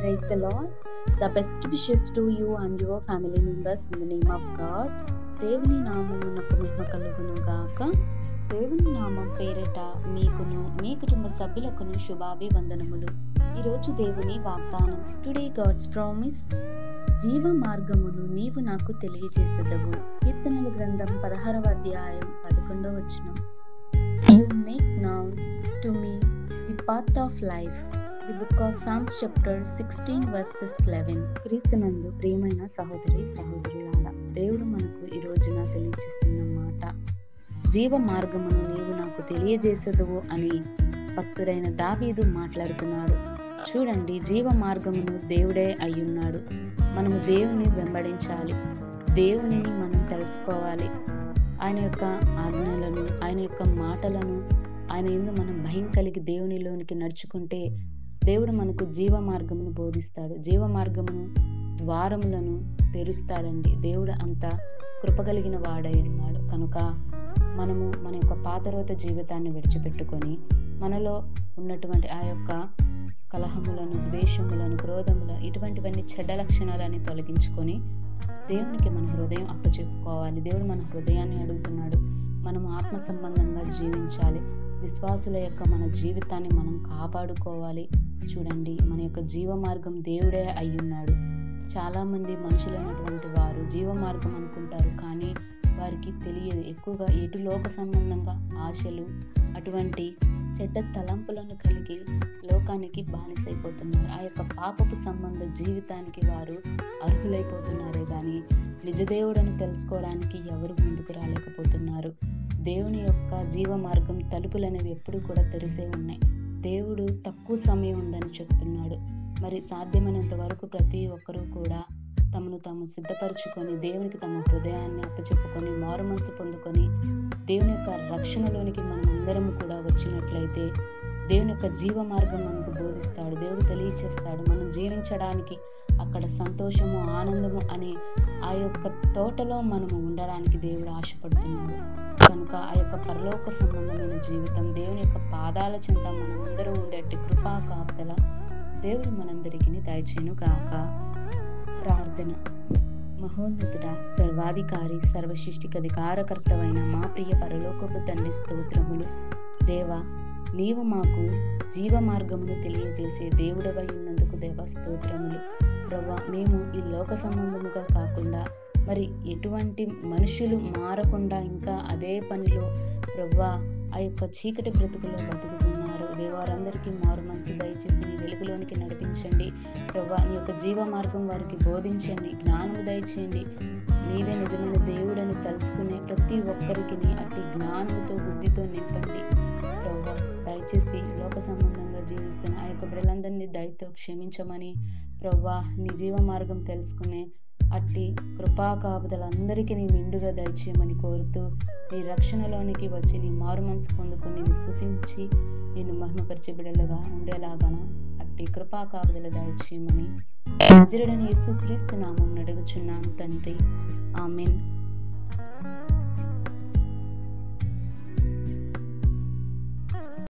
Praise the Lord. The best wishes to you and your family members in the name of God. దేవుని నామమునకు మహిమ కలుగును గాక. దేవుని నామం పేరిట మీకును మీ కుటుంబ సభ్యులకును శుభాభివందనములు. ఈరోజు దేవుని వాగ్దానం. Today God's promise. జీవ మార్గమును నీవు నాకు తెలియజేసేదవు. కీర్తనల గ్రంథం 16వ అధ్యాయం 11వ వచనం. You make known to me the path of life. The book of Psalms chapter 16 verses 11. క్రీస్తునందు ప్రియమైన సహోదరి సహోదరులారా, దేవుడు మనకు ఈ రోజున తెలియజేస్తున్న మాట, జీవ మార్గమును నీవు నాకు తెలియజేసేదవు అని భక్తుడైన దావీదు మాట్లాడుతున్నాడు. చూడండి, జీవ మార్గమును దేవుడే అయ్యున్నాడు. మనము దేవుని వెంబడించాలి, దేవునిని మనం తెలుసుకోవాలి. ఆయన యొక్క ఆజ్ఞలను, ఆయన యొక్క మాటలను, ఆయన యందు మనం భయం కలిగి దేవునిలోనికి నడుచుకుంటే దేవుడు మనకు జీవ మార్గమును బోధిస్తాడు. జీవ మార్గమును ద్వారములను తెరుస్తాడండి. దేవుడు అంత కృపగలిగిన వాడై ఉన్నాడు. కనుక మనము మన యొక్క పాతరోత జీవితాన్ని విడిచిపెట్టుకొని మనలో ఉన్నటువంటి ఆ యొక్క కలహములను, ద్వేషములను, క్రోధములను, ఇటువంటివన్నీ చెడ్డ లక్షణాలని తొలగించుకొని దేవునికి మన హృదయం అప్పచెప్పుకోవాలి. దేవుడు మన హృదయాన్ని అడుగుతున్నాడు. మనం ఆత్మ సంబంధంగా జీవించాలి. విశ్వాసుల యొక్క మన జీవితాన్ని మనం కాపాడుకోవాలి. చూడండి, మన యొక్క జీవ మార్గం దేవుడే అయ్యున్నాడు. చాలా మంది మనుషులైనటువంటి వారు జీవ మార్గం అనుకుంటారు, కానీ వారికి తెలియదు. ఎక్కువగా ఎటు లోక సంబంధంగా ఆశలు, అటువంటి చెడ్డ తలంపులను కలిగి లోకానికి బానిసైపోతున్నారు. ఆ యొక్క పాపపు సంబంధ జీవితానికి వారు అర్హులైపోతున్నారే కానీ నిజదేవుడని తెలుసుకోవడానికి ఎవరు ముందుకు రాలేకపోతున్నారు. దేవుని యొక్క జీవ మార్గం తలుపులు అనేవి ఎప్పుడు కూడా తెరిసే ఉన్నాయి. దేవుడు తక్కువ సమయం ఉందని చెప్తున్నాడు. మరి సాధ్యమైనంత వరకు ప్రతి ఒక్కరూ కూడా తమను తాము సిద్ధపరచుకొని దేవునికి తమ హృదయాన్ని అప్పచెప్పుకొని మారు మనసు పొందుకొని దేవుని యొక్క రక్షణలోనికి మనం అందరం కూడా వచ్చినట్లయితే దేవుని యొక్క జీవ మార్గం మనకు బోధిస్తాడు. దేవుడు తెలియచేస్తాడు. మనం జీవించడానికి అక్కడ సంతోషము, ఆనందము అనే ఆ యొక్క తోటలో మనము ఉండడానికి దేవుడు ఆశపడుతున్నాడు. కనుక ఆ యొక్క పరలోక సంబంధమైన జీవితం, దేవుని యొక్క పాదాల చెంత మనం అందరూ ఉండేటి కృపా కాపుదల దేవుడు మనందరికీ దయచేయును గాక. ప్రార్థన. మహోన్నతుడా, సర్వాధికారి, సర్వసృష్టికధికారకర్తవైన మా ప్రియ పరలోకపు తండ్రి, స్తోత్రములు. దేవా, నీవు మాకు జీవ మార్గమును తెలియజేసే దేవుడవై ఉన్నందుకు దేవా స్తోత్రములు. ప్రభా, మేము ఈ లోక సంబంధముగా కాకుండా మరి ఎటువంటి మనుషులు మారకుండా ఇంకా అదే పనిలో ప్రభా ఆ యొక్క చీకటి బ్రతుకులో బతుకుతున్నారు. దేవారందరికీ మారు మనసు దయచేసి నీ వెలుగులోనికి నడిపించండి. ప్రభా, నీ యొక్క జీవ మార్గం వారికి బోధించండి, జ్ఞానము దయచేయండి. నీవే నిజమైన దేవుడని తెలుసుకునే ప్రతి ఒక్కరికి అట్టి జ్ఞానముతో, బుద్ధితో నింపండి. ప్రభా, దయచేసి లోక సంబంధంగా జీవిస్తున్న ఆ యొక్క బిడ్డలందరినీ దయతో క్షమించమని, ప్రభా నీ జీవ మార్గం తెలుసుకునే అట్టి కృపా కాపుదలందరికీ నీ నిండుగా దయచేయమని కోరుతూ, నీ రక్షణలోనికి వచ్చి నీ మారు మనసు పొందుకొని నిన్ను స్తుతించి నిన్ను మహిమపరిచే బిడ్డలుగా ఉండేలాగా అట్టి కృపా కాపుదల దయచేయమని నజరుడైన యేసుక్రీస్తు నామమున అడుగుచున్నాను తండ్రి. ఆమేన్.